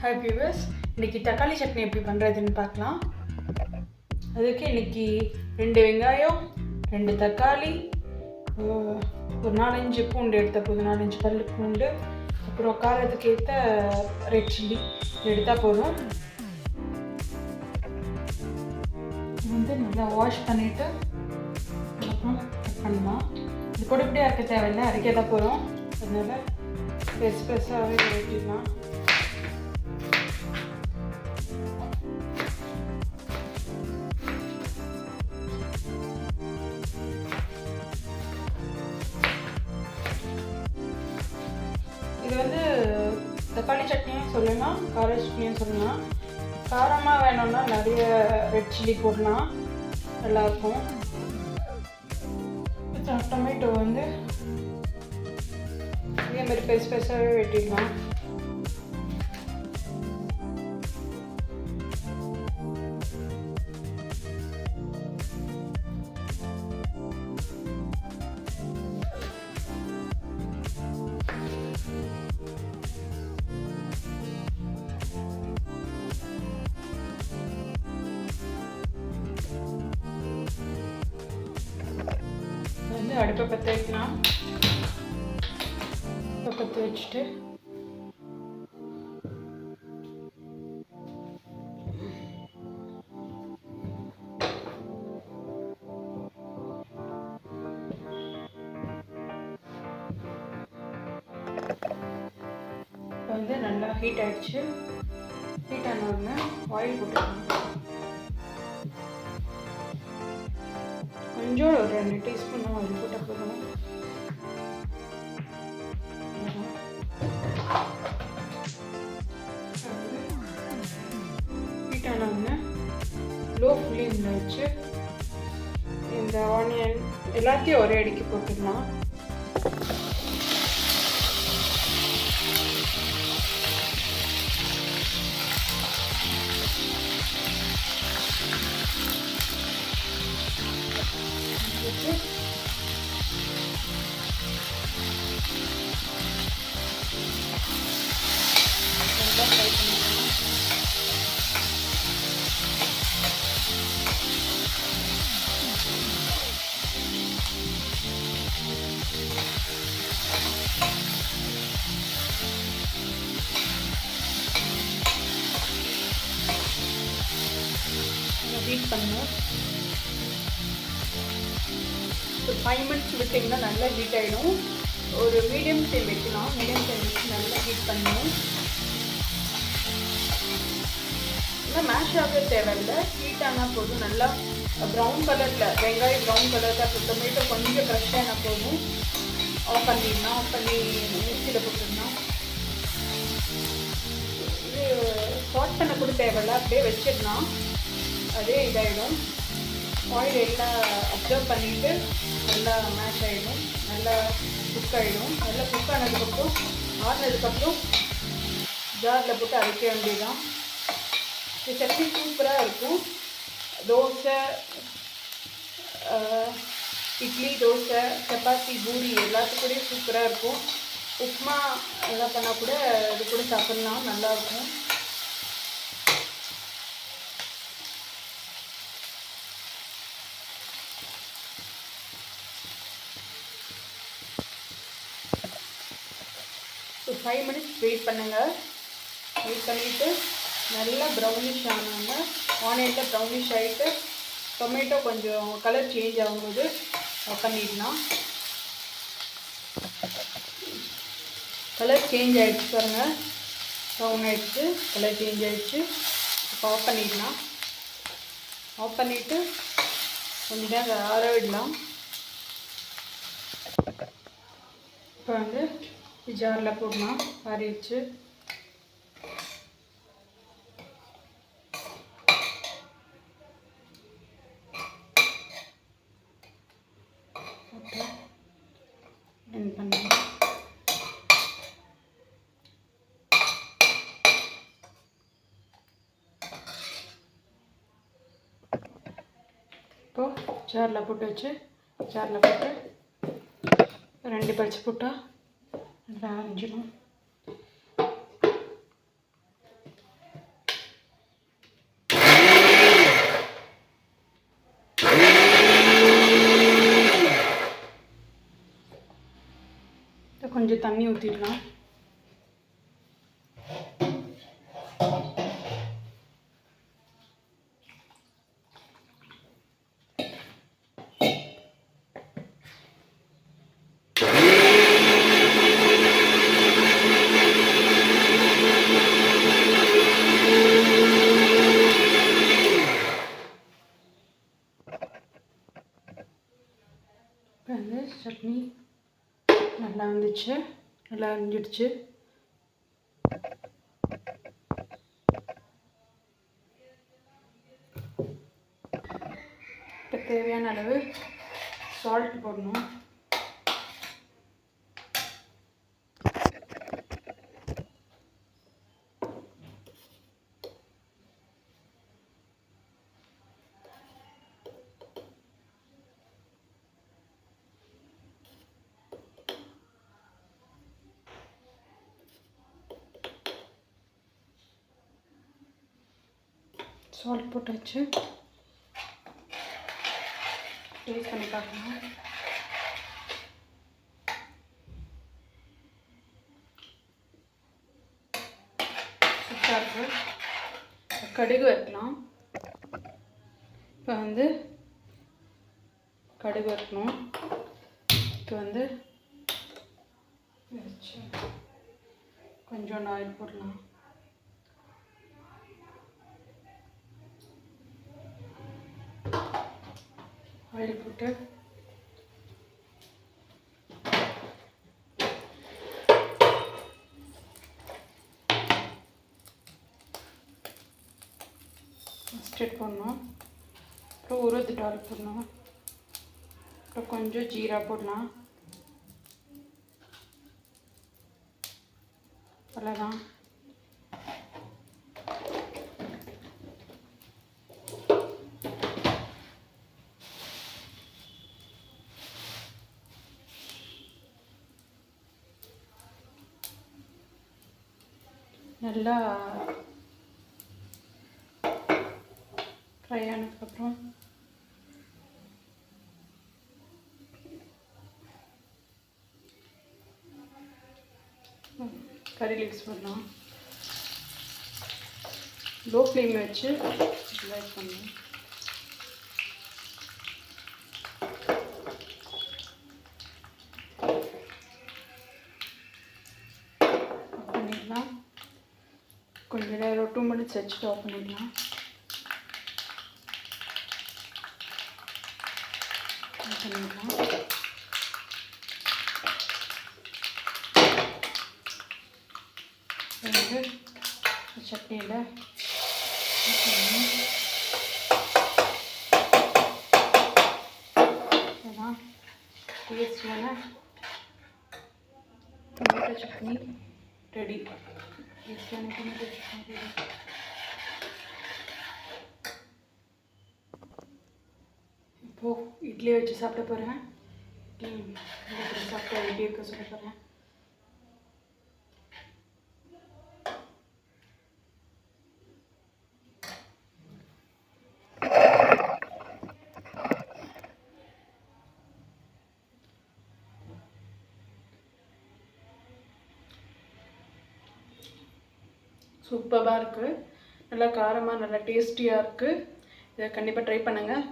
Hi viewers, இன்றைக்கி தக்காளி சட்னி எப்படி பண்ணுறதுன்னு பார்க்கலாம். அதுக்கு இன்றைக்கி 2 வெங்காயம், 2 தக்காளி, ஒரு 4-5 பூண்டு எடுத்த போது 4-5 பல் பூண்டு, அப்புறம் காரத்துக்கு ஏற்ற ரெட் சில்லி எடுத்தால் போதும். நல்லா வாஷ் பண்ணிவிட்டு அப்புறம் கட் பண்ணலாம். இது பொடி பொடியாக இருக்க தேவையில்லை, அரைக்க தான் போகிறோம். அதனால் பெருசாகவே வெட்டிடலாம். இது தக்காளி சட்னியும் சொல்லலாம், கார சட்னியும் சொல்லலாம். காரமாக வேணும்னா நிறைய ரெட் சில்லி போடலாம், நல்லாயிருக்கும். டொமேட்டோ இதே மாதிரி பெருசாகவே வெட்டிடலாம். அடுப்பை பற்ற வைக்கலாம். பற்ற வச்சுட்டு நல்லா ஹீட் ஆகிடுச்சு. ஹீட் ஆன உடனே ஆயில் போட்டுக்கலாம். கொஞ்சம் ஒரு 2 டீஸ்பூன் ஆயில் போட்டால் போதும். ஹீட் ஆனவுடனே லோ ஃப்ளேமில் வச்சு இந்த ஆனியன் எல்லாத்தையும் ஒரே அடிக்கு போட்டுடலாம். ஹீட் பண்ணணும். ஒரு 5 மினிட்ஸ் விட்டிங்கன்னா நல்லா ஹீட் ஆகிடும். ஒரு மீடியம் ஃப்ளேம் வைக்கலாம். மீடியம் ஃப்ளேம் வச்சு நல்லா ஹீட் பண்ணணும். நல்லா மேஷ் ஆக தேவையில்லை, ஹீட் ஆனால் போதும். நல்லா ப்ரௌன் கலரில் வெங்காயம் ப்ரௌன் கலரில் டொமேட்டோ கொஞ்சம் க்ரஷ் ஆனால் போதும். ஆஃப் பண்ணிடலாம். ஆஃப் பண்ணி மிக்சியில் போட்டுடலாம். இது சாட் பண்ண கூட தேவையில்லை, அப்படியே வச்சிடலாம். அதே இதாகிடும். ஆயில் எல்லாம் அப்சர்வ் பண்ணிவிட்டு நல்லா மேஷ் ஆகிடும், நல்லா குக் ஆகிடும். நல்லா குக் ஆனதுக்கப்புறம் ஆறுனதுக்கப்புறம் ஜாரில் போட்டு அரைக்க வேண்டியதுதான். இது சட்னி சூப்பராக இருக்கும். தோசை, இட்லி, தோசை, சப்பாத்தி, பூரி எல்லாத்துக்கூடயும் சூப்பராக இருக்கும். உப்புமா எல்லாம் பண்ணால் கூட இது கூட சாப்பிட்லாம், நல்லாயிருக்கும். ஒரு 5 மினிட்ஸ் வெயிட் பண்ணுங்கள். வெயிட் பண்ணிவிட்டு நல்லா ப்ரௌனிஷ் ஆனாங்க. ஆனியனில் ப்ரௌனிஷ் ஆகிட்டு டொமேட்டோ கொஞ்சம் கலர் சேஞ்ச் ஆகும்போது பண்ணிடலாம். கலர் சேஞ்ச் ஆகிடுச்சு பாருங்கள், ப்ரௌன் ஆகிடுச்சு, கலர் சேஞ்ச் ஆகிடுச்சு. இப்போ ஆஃப் பண்ணிடலாம். ஆஃப் பண்ணிவிட்டு கொஞ்சம் நேரம் ஆற விடலாம். இப்போ ஜாரில் போடலாம். ஆறிடுச்சு. பண்ணலாம். இப்போது ஜாரில் போட்டு வச்சு ஜாரில் போட்டு 2 பச்சை போட்டால் நல்லா அரைஞ்சிடும். கொஞ்சம் தண்ணி ஊற்றிடலாம். வந்து சட்னி நல்லா வந்துச்சு, நல்லா அரிஞ்சிடுச்சு. இப்போ தேவையான அளவு சால்ட் போடணும். சால்ட் போட்டாச்சு. டேஸ்ட் பண்ணி பார்க்கலாம். சூப்பராக இருக்குது. கடுகு வைக்கலாம். இப்போ வந்து கடுகு வைக்கணும். இப்போ வந்து வச்சு கொஞ்சம் ஆயில் போடலாம். ஆயில் போட்டு மஸ்டர்ட் போடணும். அப்புறம் உருது டால் போடணும். அப்புறம் கொஞ்சம் ஜீரா போடலாம். அவ்வளோதான். நல்லா ஃப்ரை ஆனதுக்கப்புறம் கறி லீவ்ஸ் போடலாம். லோ ஃப்ளேமில் வச்சு லைட் பண்ணணும். பண்ணிடலாம். கொஞ்சம் நேரம் 2 மினிட்ஸ் வச்சுட்டு ஆஃப் பண்ணிடலாம். வந்து சட்னியில் டேஸ்டியான டொமேட்டோ சட்னி ரெடி. டேஸ்டியான டொமேட்டோ சட்னி ரெடி. இப்போது இட்லி வச்சு சாப்பிட போகிறேன். சாப்பிட்டா எப்படி இருக்க சொல்ல போகிறேன். சூப்பராக இருக்குது. நல்லா காரமாக நல்லா டேஸ்டியாக இருக்குது. இதை கண்டிப்பாக ட்ரை பண்ணுங்கள்.